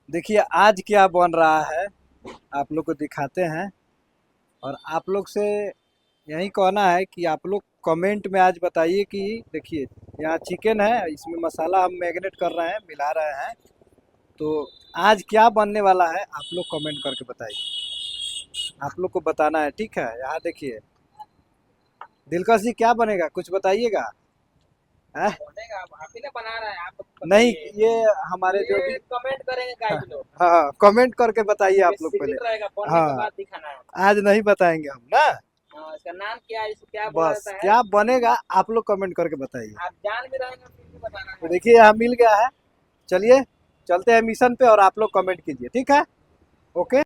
देखिए आज क्या बन रहा है, आप लोग को दिखाते हैं। और आप लोग से यही कहना है कि आप लोग कमेंट में आज बताइए कि देखिए यहाँ चिकन है, इसमें मसाला हम मैरिनेट कर रहे हैं, मिला रहे हैं। तो आज क्या बनने वाला है आप लोग कमेंट करके बताइए। आप लोग को बताना है, ठीक है। यहाँ देखिए दिलकश जी क्या बनेगा, कुछ बताइएगा। हैं? बनेगा, आप ही ना बना रहे हैं, आप नहीं, बताइए। ये हमारे जो भी ये कमेंट करेंगे गाइस लोग। हाँ कमेंट करके बताइए ये आप लोग पहले। सीक्रेट रहेगा, बनने के हाँ बाद दिखाना है। आज नहीं बताएंगे हम ना। हाँ, इसका नाम क्या है, इसको क्या बोला बस जाता है? क्या बनेगा आप लोग कमेंट करके बताइए। आप जान भी रहेंगे फिर भी बताना तो है। देखिए यहाँ मिल गया है। चलिए चलते हैं मिशन पे और आप लोग कमेंट कीजिए, ठीक है। ओके।